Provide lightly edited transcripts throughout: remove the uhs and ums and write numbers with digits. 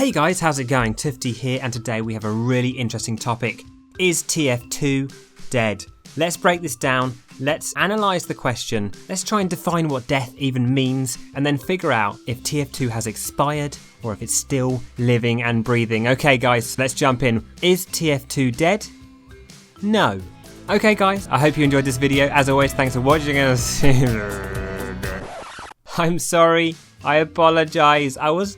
Hey guys, how's it going? Toofty here, and today we have a really interesting topic. Is TF2 dead? Let's break this down, let's analyse the question, let's try and define what death even means, and then figure out if TF2 has expired or if it's still living and breathing. Okay guys, let's jump in. Is TF2 dead? No. Okay guys, I hope you enjoyed this video. As always, thanks for watching us. I'm sorry, I apologise. I was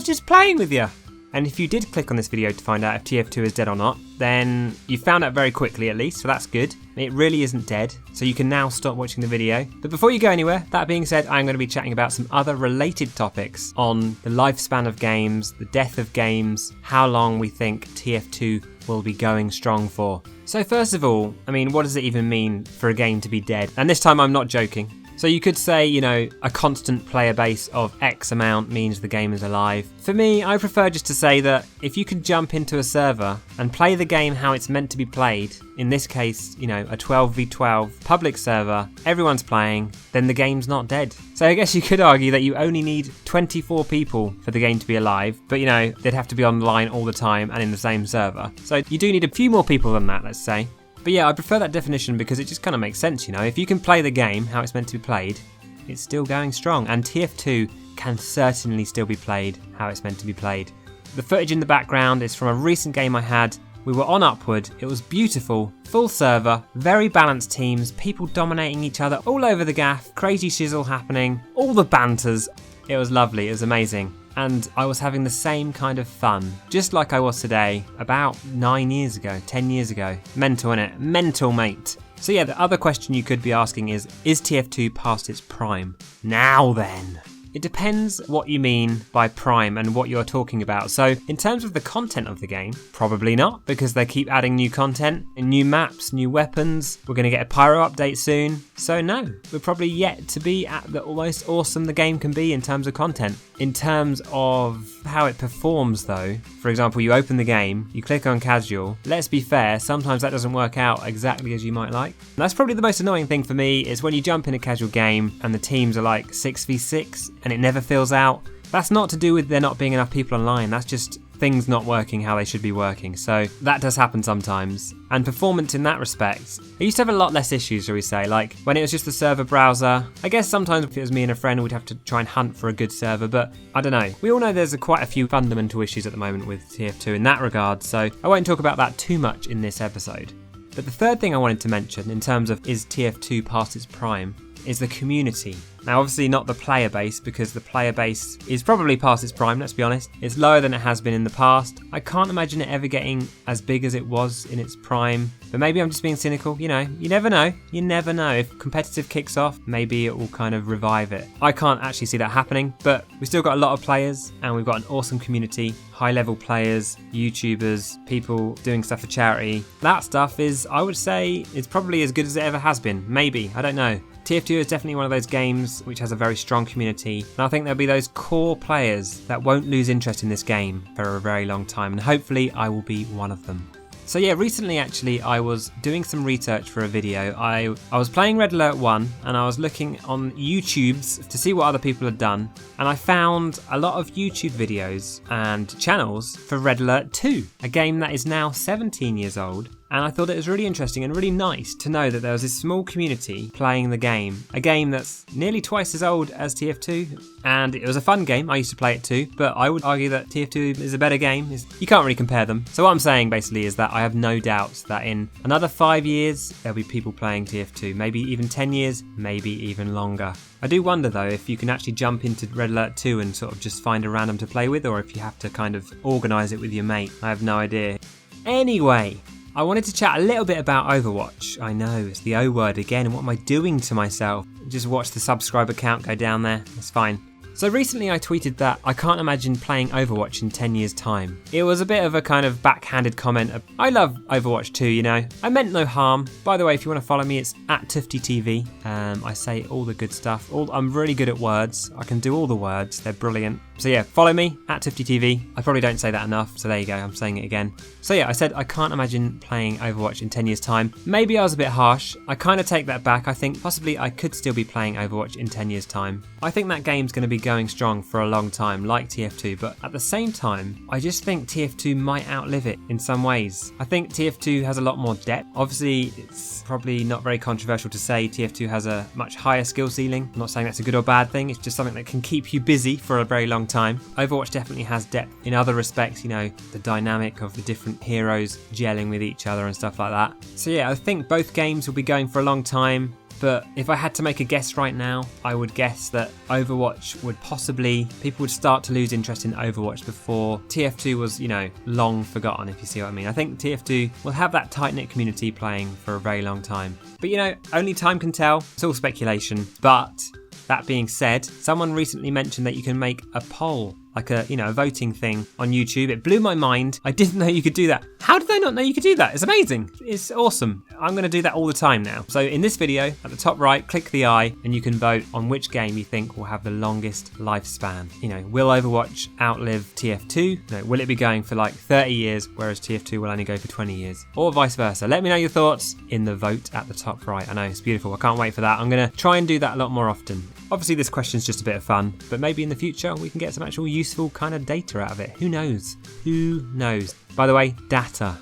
just playing with you. And if you did click on this video to find out if TF2 is dead or not, then you found out very quickly at least, so that's good. It really isn't dead, so you can now stop watching the video. But before you go anywhere, that being said, I'm going to be chatting about some other related topics on the lifespan of games, the death of games, how long we think TF2 will be going strong for. So first of all, what does it even mean for a game to be dead? And this time I'm not joking. So you could say, a constant player base of X amount means the game is alive. For me, I prefer just to say that if you can jump into a server and play the game how it's meant to be played, in this case, a 12v12 public server, everyone's playing, then the game's not dead. So I guess you could argue that you only need 24 people for the game to be alive, but they'd have to be online all the time and in the same server. So you do need a few more people than that, let's say. But yeah, I prefer that definition because it just kind of makes sense, If you can play the game how it's meant to be played, it's still going strong. And TF2 can certainly still be played how it's meant to be played. The footage in the background is from a recent game I had. We were on Upward, it was beautiful, full server, very balanced teams, people dominating each other all over the gaff, crazy shizzle happening, all the banters. It was lovely, it was amazing. And I was having the same kind of fun, just like I was today, about 10 years ago. Mental, innit? Mental, mate. So yeah, the other question you could be asking is TF2 past its prime? Now then. It depends what you mean by prime and what you're talking about. So in terms of the content of the game, probably not, because they keep adding new content and new maps, new weapons. We're going to get a pyro update soon. So no, we're probably yet to be at the almost awesome the game can be in terms of content. In terms of how it performs though, for example, you open the game, you click on casual. Let's be fair, sometimes that doesn't work out exactly as you might like. And that's probably the most annoying thing for me is when you jump in a casual game and the teams are like 6v6 and it never fills out. That's not to do with there not being enough people online, that's just things not working how they should be working. So that does happen sometimes. And performance in that respect, I used to have a lot less issues, shall we say, like when it was just the server browser. I guess sometimes if it was me and a friend, we'd have to try and hunt for a good server, but I don't know. We all know there's quite a few fundamental issues at the moment with TF2 in that regard, so I won't talk about that too much in this episode. But the third thing I wanted to mention in terms of is TF2 past its prime is the community. Now obviously not the player base, because the player base is probably past its prime, let's be honest. It's lower than it has been in the past. I can't imagine it ever getting as big as it was in its prime, but maybe I'm just being cynical, you never know. You never know. If competitive kicks off, maybe it will kind of revive it. I can't actually see that happening, but we've still got a lot of players and we've got an awesome community, high level players, YouTubers, people doing stuff for charity. That stuff is, I would say, it's probably as good as it ever has been. Maybe, I don't know. TF2 is definitely one of those games which has a very strong community, and I think there'll be those core players that won't lose interest in this game for a very long time, and hopefully I will be one of them. So yeah, recently actually I was doing some research for a video. I was playing Red Alert 1 and I was looking on YouTube's to see what other people had done, and I found a lot of YouTube videos and channels for Red Alert 2, a game that is now 17 years old. And I thought it was really interesting and really nice to know that there was this small community playing the game. A game that's nearly twice as old as TF2. And it was a fun game, I used to play it too. But I would argue that TF2 is a better game. You can't really compare them. So what I'm saying basically is that I have no doubts that in another 5 years, there'll be people playing TF2. Maybe even 10 years, maybe even longer. I do wonder though if you can actually jump into Red Alert 2 and sort of just find a random to play with, or if you have to kind of organise it with your mate. I have no idea. Anyway, I wanted to chat a little bit about Overwatch. I know, it's the O word again, and what am I doing to myself? Just watch the subscriber count go down there, it's fine. So recently I tweeted that I can't imagine playing Overwatch in 10 years time. It was a bit of a kind of backhanded comment. I love Overwatch too, I meant no harm. By the way, if you want to follow me, it's at Toofty TV. I say all the good stuff. I'm really good at words. I can do all the words, they're brilliant. So yeah, follow me at Toofty TV. I probably don't say that enough, so there you go, I'm saying it again. So yeah, I said I can't imagine playing Overwatch in 10 years time. Maybe I was a bit harsh. I kind of take that back. I think possibly I could still be playing Overwatch in 10 years time. I think that game's going to be going strong for a long time, like TF2, but at the same time, I just think TF2 might outlive it in some ways. I think TF2 has a lot more depth. Obviously, it's probably not very controversial to say TF2 has a much higher skill ceiling. I'm not saying that's a good or bad thing, it's just something that can keep you busy for a very long time. Overwatch definitely has depth in other respects, you know, the dynamic of the different heroes gelling with each other and stuff like that. So yeah, I think both games will be going for a long time. But if I had to make a guess right now, I would guess that Overwatch would possibly, people would start to lose interest in Overwatch before TF2 was, you know, long forgotten, if you see what I mean. I think TF2 will have that tight-knit community playing for a very long time. But you know, only time can tell. It's all speculation. But that being said, someone recently mentioned that you can make a poll, like a, you know, a voting thing on YouTube. It blew my mind. I didn't know you could do that. How did I not know you could do that? It's amazing. It's awesome. I'm going to do that all the time now. So in this video, at the top right, click the eye and you can vote on which game you think will have the longest lifespan. You know, will Overwatch outlive TF2? You know, will it be going for like 30 years, whereas TF2 will only go for 20 years? Or vice versa. Let me know your thoughts in the vote at the top right. I know, it's beautiful. I can't wait for that. I'm going to try and do that a lot more often. Obviously, this question's just a bit of fun, but maybe in the future we can get some actual useful kind of data out of it. Who knows? Who knows? By the way, data.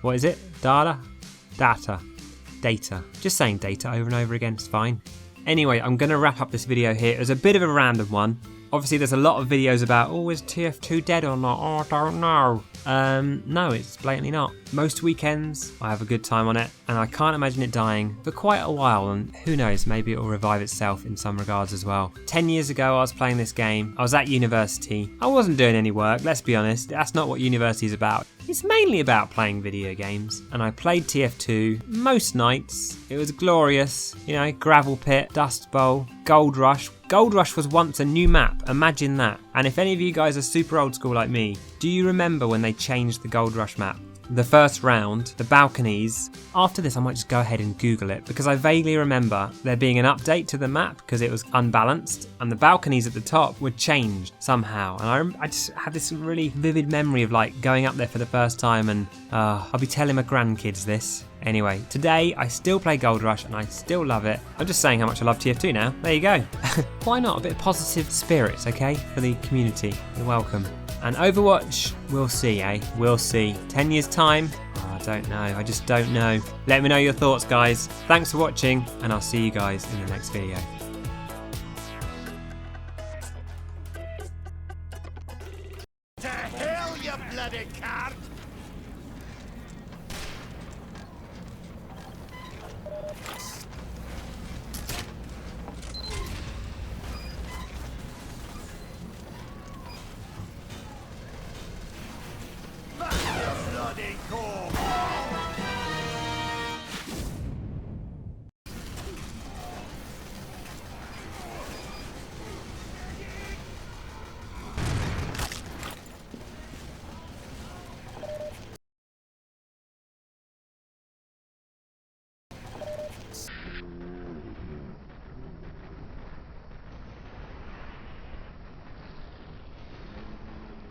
What is it? Data. Just saying data over and over again, it's fine. Anyway, I'm going to wrap up this video here. It was a bit of a random one. Obviously, there's a lot of videos about, oh, is TF2 dead or not? Oh, I don't know. No, it's blatantly not. Most weekends, I have a good time on it, and I can't imagine it dying for quite a while, and who knows, maybe it will revive itself in some regards as well. 10 years ago, I was playing this game. I was at university. I wasn't doing any work, let's be honest. That's not what university is about. It's mainly about playing video games, and I played TF2 most nights. It was glorious, you know, gravel pit, dust bowl, gold rush. Gold Rush was once a new map, imagine that. And if any of you guys are super old school like me, do you remember when they changed the Gold Rush map? The first round, the balconies. After this I might just go ahead and Google it, because I vaguely remember there being an update to the map because it was unbalanced and the balconies at the top were changed somehow. And I just have this really vivid memory of like going up there for the first time, and I'll be telling my grandkids this. Anyway, today I still play Gold Rush and I still love it. I'm just saying how much I love TF2 now. There you go. Why not? A bit of positive spirits, okay? For the community. You're welcome. And Overwatch, we'll see, eh? We'll see. 10 years time? Oh, I don't know. I just don't know. Let me know your thoughts, guys. Thanks for watching, and I'll see you guys in the next video. To hell, you bloody card!